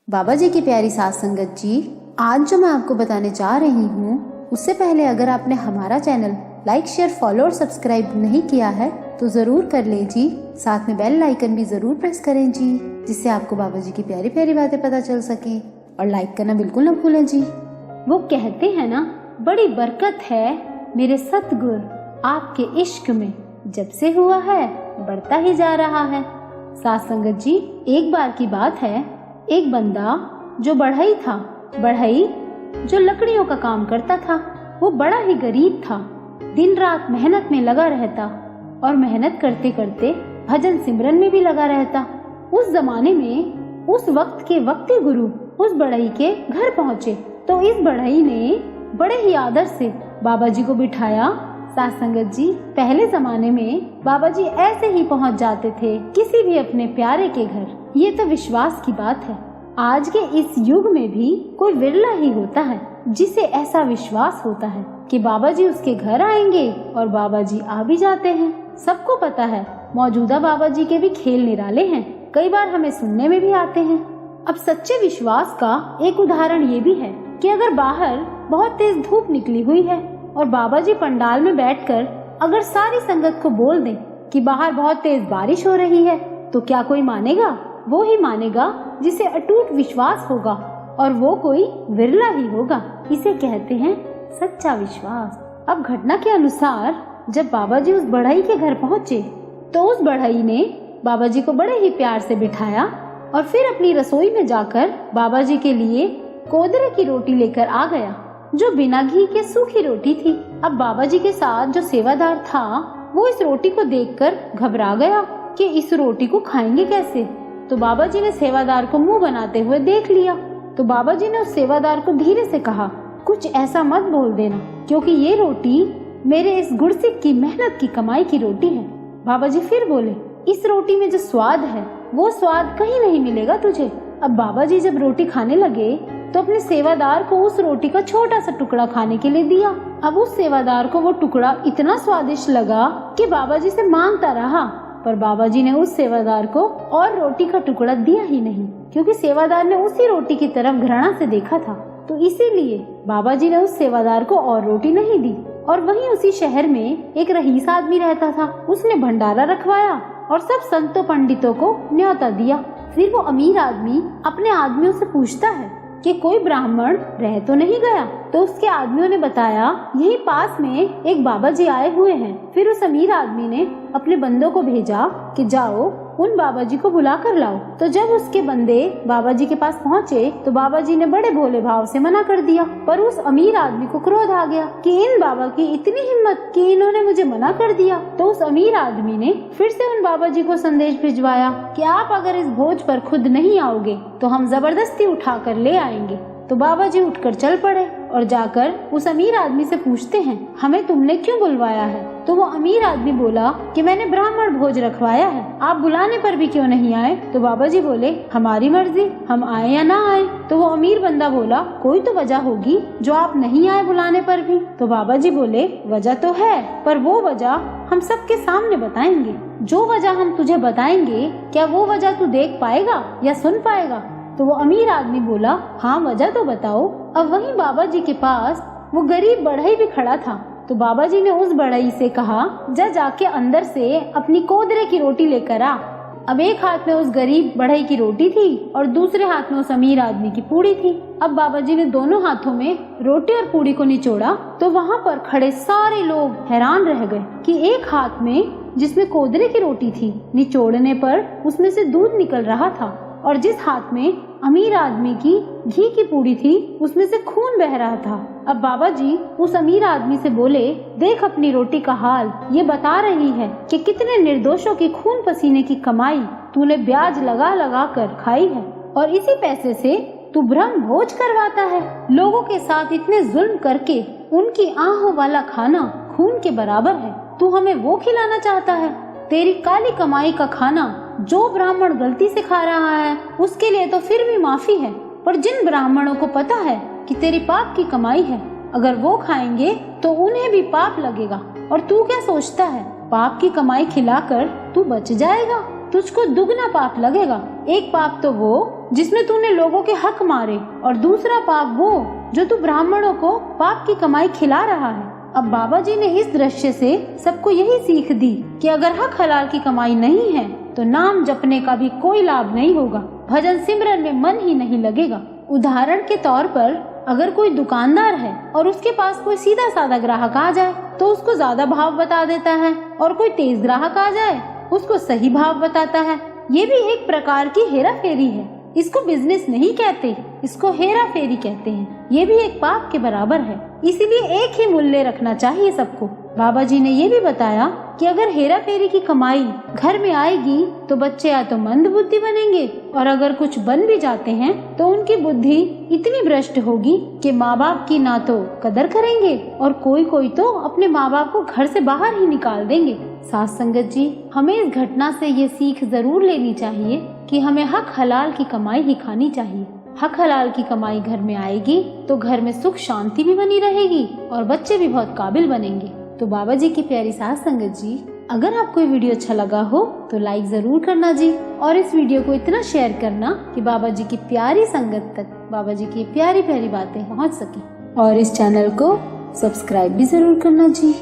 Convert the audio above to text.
बाबा जी की प्यारी साथ संगत जी, आज जो मैं आपको बताने जा रही हूँ, उससे पहले अगर आपने हमारा चैनल लाइक, शेयर, फॉलो और सब्सक्राइब नहीं किया है तो जरूर कर लें जी। साथ में बेल आइकन भी जरूर प्रेस करें जी, जिससे आपको बाबा जी की प्यारी प्यारी बातें पता चल सके। और लाइक करना बिल्कुल न भूलें जी। वो कहते हैं ना, बड़ी बरकत है मेरे सतगुर आपके इश्क में, जब से हुआ है बढ़ता ही जा रहा है। साथ संगत जी, एक बार की बात है, एक बंदा जो बढ़ई था, बढ़ई जो लकड़ियों का काम करता था, वो बड़ा ही गरीब था। दिन रात मेहनत में लगा रहता और मेहनत करते करते भजन सिमरन में भी लगा रहता। उस जमाने में उस वक्त के वक्ती गुरु उस बढ़ई के घर पहुँचे तो इस बढ़ई ने बड़े ही आदर से बाबा जी को बिठाया। साथ संगत जी, पहले जमाने में बाबा जी ऐसे ही पहुंच जाते थे किसी भी अपने प्यारे के घर। ये तो विश्वास की बात है। आज के इस युग में भी कोई विरला ही होता है जिसे ऐसा विश्वास होता है कि बाबा जी उसके घर आएंगे, और बाबा जी आ भी जाते हैं। सबको पता है मौजूदा बाबा जी के भी खेल निराले हैं, कई बार हमें सुनने में भी आते हैं। अब सच्चे विश्वास का एक उदाहरण ये भी है कि अगर बाहर बहुत तेज धूप निकली हुई है और बाबा जी पंडाल में बैठकर अगर सारी संगत को बोल दें कि बाहर बहुत तेज बारिश हो रही है, तो क्या कोई मानेगा? वो ही मानेगा जिसे अटूट विश्वास होगा, और वो कोई विरला ही होगा। इसे कहते हैं सच्चा विश्वास। अब घटना के अनुसार जब बाबा जी उस बढ़ई के घर पहुँचे तो उस बढ़ई ने बाबा जी को बड़े ही प्यार से बिठाया और फिर अपनी रसोई में जाकर बाबा जी के लिए कोदरे की रोटी लेकर आ गया, जो बिना घी के सूखी रोटी थी। अब बाबा जी के साथ जो सेवादार था वो इस रोटी को देखकर घबरा गया कि इस रोटी को खाएंगे कैसे। तो बाबा जी ने सेवादार को मुंह बनाते हुए देख लिया। तो बाबा जी ने उस सेवादार को धीरे से कहा, कुछ ऐसा मत बोल देना, क्योंकि ये रोटी मेरे इस गुरसिक की मेहनत की कमाई की रोटी है। बाबा जी फिर बोले, इस रोटी में जो स्वाद है वो स्वाद कहीं नहीं मिलेगा तुझे। अब बाबा जी जब रोटी खाने लगे तो अपने सेवादार को उस रोटी का छोटा सा टुकड़ा खाने के लिए दिया। अब उस सेवादार को वो टुकड़ा इतना स्वादिष्ट लगा कि बाबा जी से मांगता रहा, पर बाबा जी ने उस सेवादार को और रोटी का टुकड़ा दिया ही नहीं, क्योंकि सेवादार ने उसी रोटी की तरफ घृणा से देखा था। तो इसीलिए बाबा जी ने उस सेवादार को और रोटी नहीं दी। और वहीं उसी शहर में एक रईस आदमी रहता था। उसने भंडारा रखवाया और सब संतों पंडितों को न्योता दिया। फिर वो अमीर आदमी अपने आदमियों से पूछता है कि कोई ब्राह्मण रह तो नहीं गया। तो उसके आदमियों ने बताया, यही पास में एक बाबा जी आए हुए हैं। फिर उस अमीर आदमी ने अपने बंदों को भेजा कि जाओ उन बाबा जी को बुला कर लाओ। तो जब उसके बंदे बाबा जी के पास पहुँचे तो बाबा जी ने बड़े भोले भाव से मना कर दिया। पर उस अमीर आदमी को क्रोध आ गया कि इन बाबा की इतनी हिम्मत कि इन्होंने मुझे मना कर दिया। तो उस अमीर आदमी ने फिर से उन बाबा जी को संदेश भिजवाया कि आप अगर इस भोज पर खुद नहीं आओगे तो हम जबरदस्ती उठा कर ले आएंगे। तो बाबा जी उठकर चल पड़े और जाकर उस अमीर आदमी से पूछते हैं, हमें तुमने क्यों बुलवाया है? तो वो अमीर आदमी बोला कि मैंने ब्राह्मण भोज रखवाया है, आप बुलाने पर भी क्यों नहीं आए? तो बाबा जी बोले, हमारी मर्जी, हम आए या ना आए। तो वो अमीर बंदा बोला, कोई तो वजह होगी जो आप नहीं आए बुलाने पर भी। तो बाबा जी बोले, वजह तो है, पर वो वजह हम सबके सामने बताएंगे। जो वजह हम तुझे बताएंगे, क्या वो वजह तू देख पाएगा या सुन पाएगा? तो वो अमीर आदमी बोला, हाँ वजह तो बताओ। अब वहीं बाबा जी के पास वो गरीब बढ़ई भी खड़ा था। तो बाबा जी ने उस बढ़ई से कहा, जा जाके अंदर से अपनी कोदरे की रोटी लेकर आ। अब एक हाथ में उस गरीब बढ़ई की रोटी थी और दूसरे हाथ में उस अमीर आदमी की पूड़ी थी। अब बाबा जी ने दोनों हाथों में रोटी और पूड़ी को निचोड़ा तो वहाँ पर खड़े सारे लोग हैरान रह गए कि एक हाथ में जिसमें कोदरे की रोटी थी, निचोड़ने पर उसमें से दूध निकल रहा था, और जिस हाथ में अमीर आदमी की घी की पूड़ी थी उसमें से खून बह रहा था। अब बाबा जी उस अमीर आदमी से बोले, देख अपनी रोटी का हाल, ये बता रही है कि कितने निर्दोषों की खून पसीने की कमाई तूने ब्याज लगा लगा कर खाई है, और इसी पैसे से तू ब्रह्म भोज करवाता है। लोगों के साथ इतने जुल्म करके उनकी आहों वाला खाना खून के बराबर है, तू हमें वो खिलाना चाहता है? तेरी काली कमाई का खाना जो ब्राह्मण गलती से खा रहा है उसके लिए तो फिर भी माफी है, पर जिन ब्राह्मणों को पता है कि तेरी पाप की कमाई है, अगर वो खाएंगे तो उन्हें भी पाप लगेगा। और तू क्या सोचता है, पाप की कमाई खिलाकर तू बच जाएगा? तुझको दुगना पाप लगेगा। एक पाप तो वो जिसमें तूने लोगों के हक मारे, और दूसरा पाप वो जो तू ब्राह्मणों को पाप की कमाई खिला रहा है। अब बाबा जी ने इस दृश्य से सबको यही सीख दी कि अगर हक हलाल की कमाई नहीं है तो नाम जपने का भी कोई लाभ नहीं होगा, भजन सिमरन में मन ही नहीं लगेगा। उदाहरण के तौर पर अगर कोई दुकानदार है और उसके पास कोई सीधा साधा ग्राहक आ जाए तो उसको ज्यादा भाव बता देता है, और कोई तेज ग्राहक आ जाए उसको सही भाव बताता है। ये भी एक प्रकार की हेरा फेरी है। इसको बिजनेस नहीं कहते, इसको हेरा फेरी कहते हैं। ये भी एक पाप के बराबर है, इसीलिए एक ही मूल्य रखना चाहिए सबको। बाबा जी ने ये भी बताया कि अगर हेरा फेरी की कमाई घर में आएगी तो बच्चे या तो मंद बुद्धि बनेंगे, और अगर कुछ बन भी जाते हैं तो उनकी बुद्धि इतनी भ्रष्ट होगी कि माँ बाप की ना तो कदर करेंगे, और कोई तो अपने माँ बाप को घर से बाहर ही निकाल देंगे। साथ संगत जी, हमें इस घटना से ये सीख जरूर लेनी चाहिए कि हमें हक हलाल की कमाई ही खानी चाहिए। हक हलाल की कमाई घर में आएगी तो घर में सुख शांति भी बनी रहेगी और बच्चे भी बहुत काबिल बनेंगे। तो बाबा जी की प्यारी साथ संगत जी, अगर आपको ये वीडियो अच्छा लगा हो तो लाइक जरूर करना जी, और इस वीडियो को इतना शेयर करना कि बाबा जी की प्यारी संगत तक बाबा जी की प्यारी प्यारी बातें पहुंच सके, और इस चैनल को सब्सक्राइब भी जरूर करना जी।